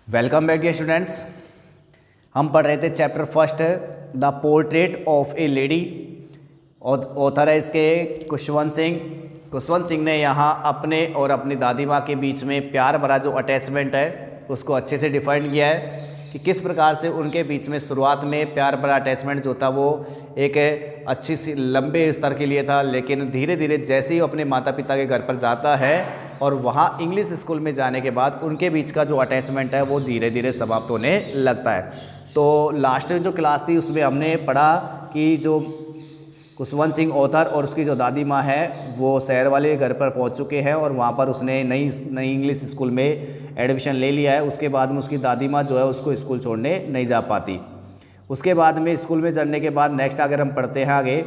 Welcome back dear students. हम पढ़ रहे थे chapter first the portrait of A lady. और ऑथर है इसके खुशवंत सिंह। खुशवंत सिंह ने यहाँ अपने और अपनी दादी माँ के बीच में प्यार भरा जो अटैचमेंट है उसको अच्छे से डिफाइन किया है कि किस प्रकार से उनके बीच में शुरुआत में प्यार भरा अटैचमेंट जो था वो एक अच्छी सी लंबे स्तर के लिए था, लेकिन धीरे धीरे जैसे ही अपने माता पिता के घर पर जाता है और वहाँ इंग्लिश स्कूल में जाने के बाद उनके बीच का जो अटैचमेंट है वो धीरे धीरे समाप्त होने लगता है। तो लास्ट में जो क्लास थी उसमें हमने पढ़ा कि जो खुशवंत सिंह ऑथर और उसकी जो दादी माँ है वो शहर वाले घर पर पहुंच चुके हैं और वहाँ पर उसने नई इंग्लिश स्कूल में एडमिशन ले लिया है। उसके बाद में उसकी दादी माँ जो है उसको स्कूल छोड़ने नहीं जा पाती। उसके बाद में स्कूल में जाने के बाद नेक्स्ट अगर हम पढ़ते हैं आगे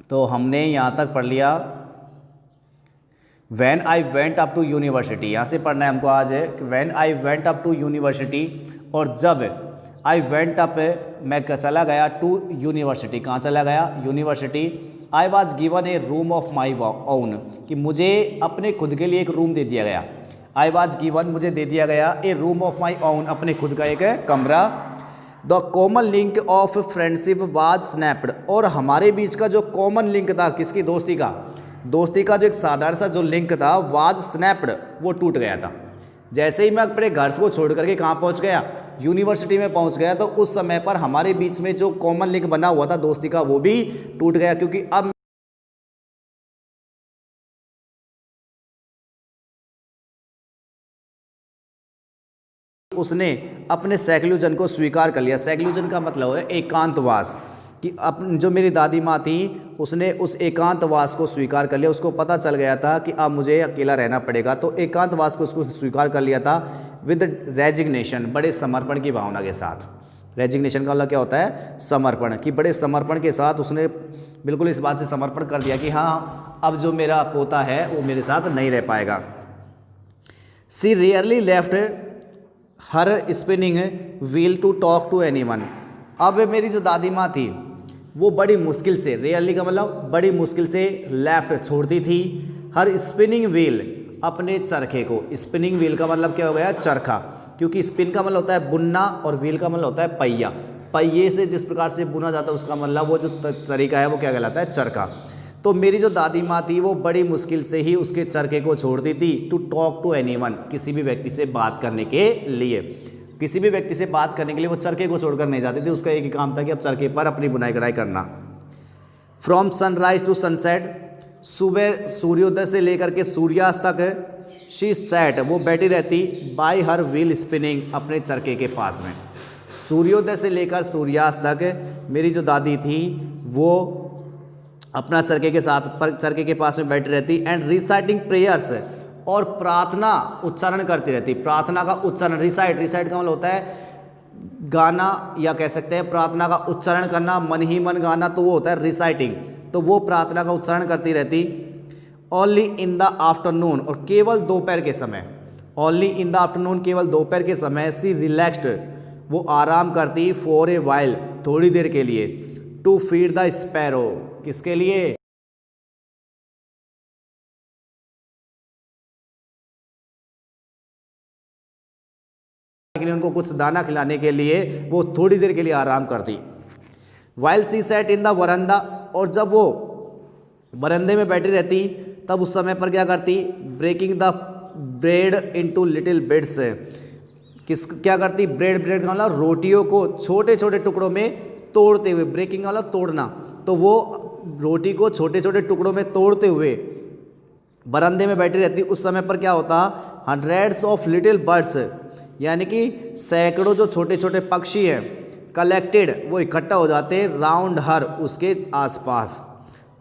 तो हमने यहाँ तक पढ़ लिया When I went up to university. यहाँ से पढ़ना है हमको आज है कि When I went up to university, और जब I went up मैं चला गया टू यूनिवर्सिटी। कहाँ चला गया? University. I was given a room of my own, कि मुझे अपने खुद के लिए एक रूम दे दिया गया। I was given मुझे दे दिया गया a room of my own, अपने खुद का एक कमरा। The common link of friendship was snapped, और हमारे बीच का जो कॉमन लिंक था किसकी? दोस्ती का। दोस्ती का जो एक साधारण सा जो लिंक था वाज स्नैप्ड, वो टूट गया था। जैसे ही मैं अपने घर को छोड़ करके कहाँ पहुँच गया? यूनिवर्सिटी में पहुँच गया। तो उस समय पर हमारे बीच में जो कॉमन लिंक बना हुआ था दोस्ती का वो भी टूट गया, क्योंकि अब उसने अपने सेक्लूजन को स्वीकार कर लिया। सेक्लूजन का मतलब है एकांतवास, कि जो मेरी दादी माँ थी उसने उस एकांतवास को स्वीकार कर लिया। उसको पता चल गया था कि अब मुझे अकेला रहना पड़ेगा, तो एकांतवास को उसको स्वीकार कर लिया था विद रेजिग्नेशन, बड़े समर्पण की भावना के साथ। रेजिग्नेशन का मतलब क्या होता है? समर्पण। कि बड़े समर्पण के साथ उसने बिल्कुल इस बात से समर्पण कर दिया कि हाँ अब जो मेरा पोता है वो मेरे साथ नहीं रह पाएगा। She rarely left her spinning wheel to talk to anyone. अब मेरी जो दादी माँ थी वो बड़ी मुश्किल से, रियरली का मतलब बड़ी मुश्किल से, लेफ्ट छोड़ती थी हर स्पिनिंग व्हील, अपने चरखे को। स्पिनिंग व्हील का मतलब क्या हो गया? चरखा। क्योंकि स्पिन का मतलब होता है बुनना और व्हील का मतलब होता है पहिया। पहिए से जिस प्रकार से बुना जाता है उसका मतलब वो जो तरीका है वो क्या कहलाता है? चरखा। तो मेरी जो दादी माँ थी वो बड़ी मुश्किल से ही उसके चरखे को छोड़ती थी टू टॉक टू एनीवन, किसी भी व्यक्ति से बात करने के लिए। किसी भी व्यक्ति से बात करने के लिए वो चरखे को छोड़कर नहीं जाती थी। उसका एक ही काम था कि अब चरखे पर अपनी बुनाई कढ़ाई करना। फ्रॉम सनराइज टू सनसेट, सुबह सूर्योदय से लेकर के सूर्यास्त तक शी सैट, वो बैठी रहती बाय हर व्हील स्पिनिंग, अपने चरखे के पास में। सूर्योदय से लेकर सूर्यास्त तक मेरी जो दादी थी वो अपना चरखे के साथ चरखे के पास में बैठी रहती एंड रिसाइटिंग प्रेयर्स, और प्रार्थना उच्चारण करती रहती। प्रार्थना का उच्चारण, रिसाइट का मतलब होता है गाना, या कह सकते हैं प्रार्थना का उच्चारण करना, मन ही मन गाना, तो वो होता है रिसाइटिंग। तो वो प्रार्थना का उच्चारण करती रहती। ओनली इन द आफ्टरनून, और केवल दोपहर के समय। ओनली इन द आफ्टरनून, केवल दोपहर के समय। सी रिलैक्स्ड, वो आराम करती फॉर ए वाइल, थोड़ी देर के लिए। टू फीड द स्पैरो, किसके लिए? उनको कुछ दाना खिलाने के लिए वो थोड़ी देर के लिए आराम करती। While she sat in the veranda, और जब वो बरंदे में बैठी रहती तब उस समय पर क्या करती? Breaking the bread into little bits, क्या करती? ब्रेड का मतलब रोटियों को छोटे छोटे टुकड़ों में तोड़ते हुए। ब्रेकिंग का मतलब तोड़ना, तो वो रोटी को छोटे छोटे टुकड़ों में तोड़ते हुए बरंदे में बैठी रहती। उस समय पर क्या होता? हंड्रेड्स ऑफ लिटिल बर्ड्स, यानी कि सैकड़ों जो छोटे छोटे पक्षी हैं, कलेक्टेड, वो इकट्ठा हो जाते राउंड हर, उसके आसपास।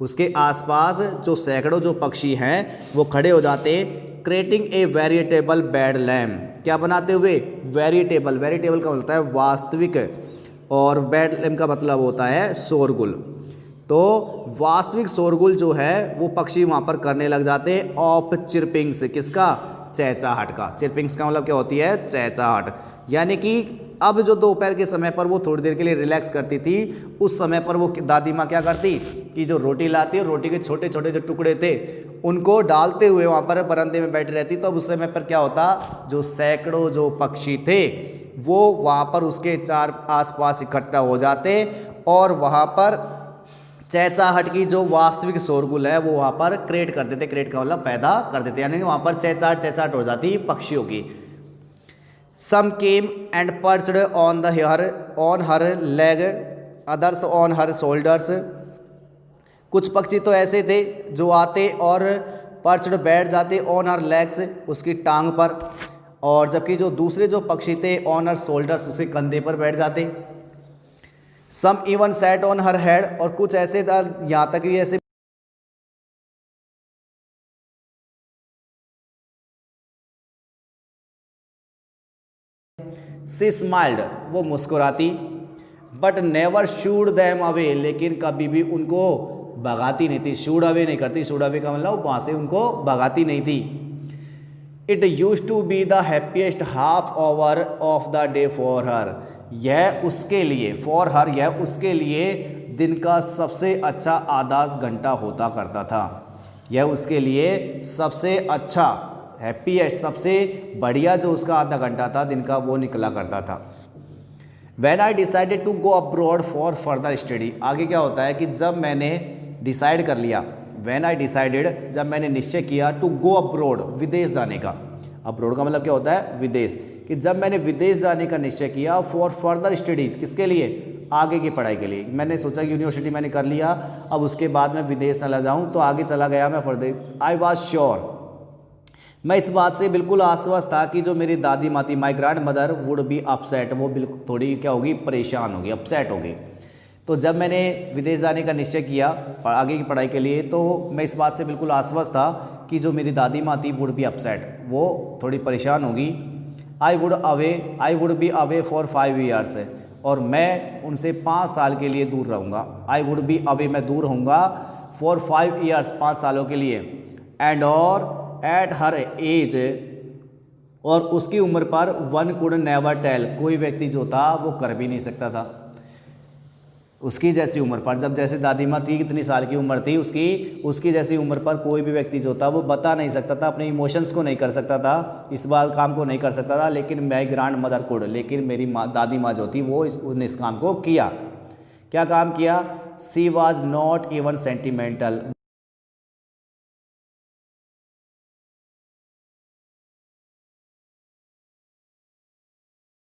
उसके आसपास जो सैकड़ों जो पक्षी हैं वो खड़े हो जाते, क्रिएटिंग ए वेरिएटेबल बेड लैम्प, क्या बनाते हुए? वेरिएटेबल का मतलब होता है वास्तविक, और बेड लैम्प का मतलब होता है शोरगुल। तो वास्तविक शोरगुल जो है वो पक्षी वहाँ पर करने लग जाते ऑफ चिरपिंग्स, किसका? चहचहाहट का। चिरपिंग्स का मतलब क्या होती है? चहचहाहट। यानी कि अब जो दोपहर के समय पर वो थोड़ी देर के लिए रिलैक्स करती थी, उस समय पर वो दादी माँ क्या करती कि जो रोटी लाती और रोटी के छोटे छोटे जो टुकड़े थे उनको डालते हुए वहाँ पर बरामदे में बैठी रहती। तो अब उस समय पर क्या होता, जो सैकड़ों जो पक्षी थे वो वहाँ पर उसके चार आसपास इकट्ठा हो जाते और वहाँ पर चहचहाहट की जो वास्तविक शोरगुल है वो वहाँ पर क्रिएट कर देते। क्रिएट का मतलब पैदा कर देते, यानी वहाँ पर चहचहाहट हो जाती पक्षियों की। Some came and perched on her leg, others on her shoulders. कुछ पक्षी तो ऐसे थे जो आते और पर्च्ड बैठ जाते ऑन हर लेग्स, उसकी टांग पर, और जबकि जो दूसरे जो पक्षी थे ऑन हर शोल्डर्स, उसके कंधे पर बैठ जाते। Some even sat on her head, और कुछ ऐसे था यहाँ तक भी ऐसे सी स्माइल्ड, वो मुस्कुराती, but never shooed them away, लेकिन कभी भी उनको भगाती नहीं थी। शूड अवे नहीं करती, शूड अवे का मतलब वहाँ से उनको भगाती नहीं थी। It use to be the happiest half hour of the day for her, यह उसके लिए, फॉर हर यह उसके लिए दिन का सबसे अच्छा आधा घंटा होता करता था। यह उसके लिए सबसे अच्छा, हैप्पीएस्ट सबसे बढ़िया जो उसका आधा घंटा था दिन का वो निकला करता था। When I decided to go abroad for further study, आगे क्या होता है कि जब मैंने डिसाइड कर लिया, When I decided, जब मैंने निश्चय किया, to go abroad, विदेश जाने का। अब्रोड का मतलब क्या होता है, विदेश, कि जब मैंने विदेश जाने का निश्चय किया फॉर फर्दर स्टडीज़, किसके लिए, आगे की पढ़ाई के लिए। मैंने सोचा यूनिवर्सिटी मैंने कर लिया, अब उसके बाद मैं विदेश चला जाऊँ, तो आगे चला गया मैं फर्दर। आई वॉज श्योर, मैं इस बात से बिल्कुल आश्वस्त था कि जो मेरी दादी माँ थी, my grand mother would be upset, वो बिल्कुल थोड़ी क्या होगी, परेशान होगी, अपसेट होगी। तो जब मैंने विदेश जाने का निश्चय किया आगे की पढ़ाई के लिए, तो मैं इस बात से बिल्कुल आश्वस्त था कि जो मेरी दादी माँ थी वुड बी अपसेट, वो थोड़ी परेशान होगी। I would be away for 5 years, और मैं उनसे 5 साल के लिए दूर रहूँगा। आई वुड बी अवे, मैं दूर रहूँगा, फॉर 5 ईयर्स, 5 सालों के लिए। एंड और एट हर एज, और उसकी उम्र पर, वन कुड नेवर टेल, कोई व्यक्ति जो था वो कर भी नहीं सकता था उसकी जैसी उम्र पर। जब जैसे दादी माँ थी, कितनी साल की उम्र थी उसकी जैसी उम्र पर कोई भी व्यक्ति जो था वो बता नहीं सकता था, अपने इमोशंस को नहीं कर सकता था, इस बात काम को नहीं कर सकता था। लेकिन माई ग्रैंड मदर कुड, लेकिन मेरी दादी माँ जो थी वो उसने इस काम को किया। क्या काम किया, सी वॉज नॉट इवन सेंटिमेंटल,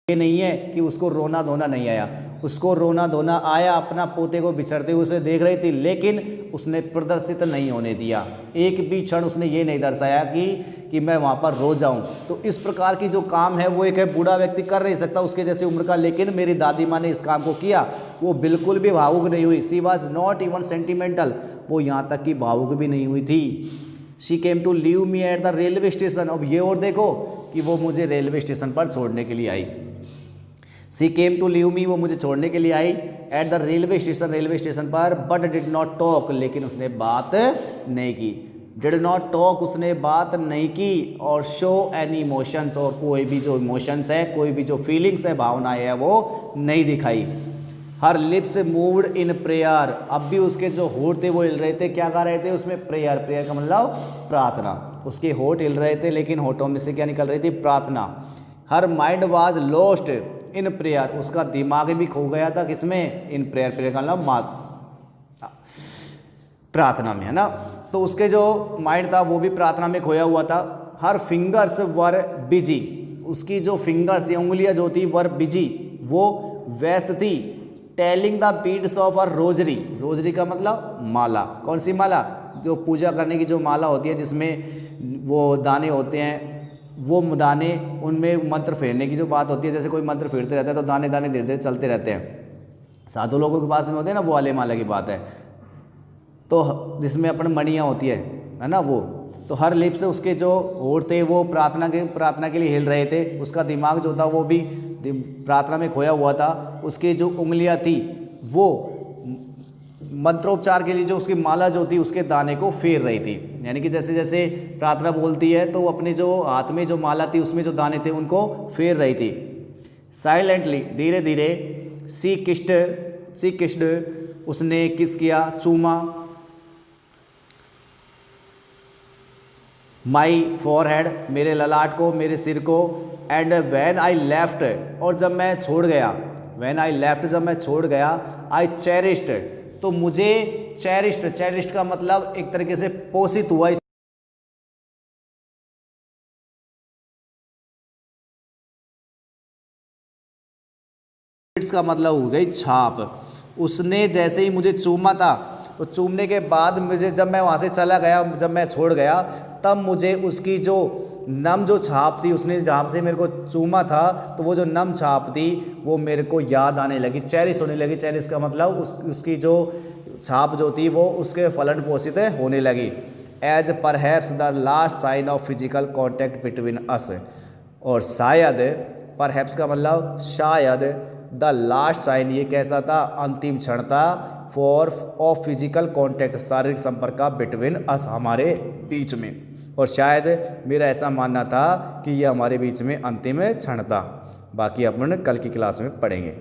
ये नहीं है कि उसको रोना धोना नहीं आया, उसको रोना धोना आया, अपना पोते को बिछड़ते हुए उसे देख रही थी, लेकिन उसने प्रदर्शित नहीं होने दिया। एक भी क्षण उसने ये नहीं दर्शाया कि मैं वहाँ पर रो जाऊँ। तो इस प्रकार की जो काम है वो एक है बूढ़ा व्यक्ति कर नहीं सकता उसके जैसी उम्र का, लेकिन मेरी दादी माँ ने इस काम को किया, वो बिल्कुल भी भावुक नहीं हुई। She was not even sentimental, वो यहाँ तक कि भावुक भी नहीं हुई थी। She came to leave me at the railway station, अब ये और देखो कि वो मुझे रेलवे स्टेशन पर छोड़ने के लिए आई। सी केम टू लीव मी, वो मुझे छोड़ने के लिए आई, एट द रेलवे स्टेशन पर, बट डिड नॉट टॉक, लेकिन उसने बात नहीं की। डिड नॉट टॉक, उसने बात नहीं की, और शो एनी इमोशंस, और कोई भी जो इमोशंस है, कोई भी जो फीलिंग्स है, भावनाएं है, वो नहीं दिखाई। हर लिप्स मूव्ड इन प्रेयर, अब भी उसके जो होठ थे वो हिल रहे थे, क्या गा रहे थे उसमें, प्रेयर, प्रेयर का मतलब प्रार्थना। उसके होठ हिल रहे थे, लेकिन होठों में से क्या निकल रही थी, प्रार्थना। Her mind was lost in prayer, उसका दिमाग भी खो गया था किसमें, इन प्रेयर, प्रेयर का मतलब प्रार्थना में, है ना। तो उसके जो माइंड था वो भी प्रार्थना में खोया हुआ था। हर फिंगर्स वर बिजी, उसकी जो फिंगर्स या उंगलियां जो थी वर बिजी, वो व्यस्त थी। Telling the beads of a rosary, rosary का मतलब माला, कौन सी माला, जो पूजा करने की जो माला होती है जिसमें वो दाने होते हैं, वो दाने, उनमें मंत्र फेरने की जो बात होती है, जैसे कोई मंत्र फेरते रहता है तो दाने दाने धीरे धीरे चलते रहते हैं। साधु लोगों के पास में होते हैं ना, वो वाले माला की बात है, तो जिसमें अपन मणियाँ होती है ना वो। तो हर लिप से उसके जो होठ थे वो प्रार्थना के लिए हिल रहे थे, उसका दिमाग जो था वो भी प्रार्थना में खोया हुआ था। उसकी जो उंगलियां थी वो मंत्रोपचार के लिए जो उसकी माला जो थी उसके दाने को फेर रही थी, यानी कि जैसे जैसे प्रार्थना बोलती है तो वो अपने जो हाथ में जो माला थी उसमें जो दाने थे उनको फेर रही थी। साइलेंटली, धीरे धीरे, सी किस्ड, उसने किस किया, चूमा, माई फॉरहेड, मेरे ललाट को, मेरे सिर को, एंड व्हेन आई लेफ्ट, और जब मैं छोड़ गया, व्हेन आई लेफ्ट, जब मैं छोड़ गया, आई चेरिस्ड, तो मुझे चेरिस्ड का मतलब एक तरीके से पोषित हुआ, का मतलब हो गई छाप। उसने जैसे ही मुझे चूमा था, तो चूमने के बाद मुझे, जब मैं वहाँ से चला गया, जब मैं छोड़ गया, तब मुझे उसकी जो नम जो छाप थी, उसने जहाँ से मेरे को चूमा था, तो वो जो नम छाप थी वो मेरे को याद आने लगी, चेरिश होने लगी। चेरिश का मतलब उसकी जो छाप जो थी वो उसके फलन पोषित होने लगी। As perhaps the last sign of physical contact between us, और शायद, परहैप्स का मतलब शायद, द लास्ट साइन ये कैसा था, अंतिम क्षण था, फॉर ऑफ फिजिकल कॉन्टैक्ट, शारीरिक संपर्क का, बिटवीन अस, हमारे बीच में, और शायद मेरा ऐसा मानना था कि ये हमारे बीच में अंतिम क्षण था। बाकी अपन कल की क्लास में पढ़ेंगे।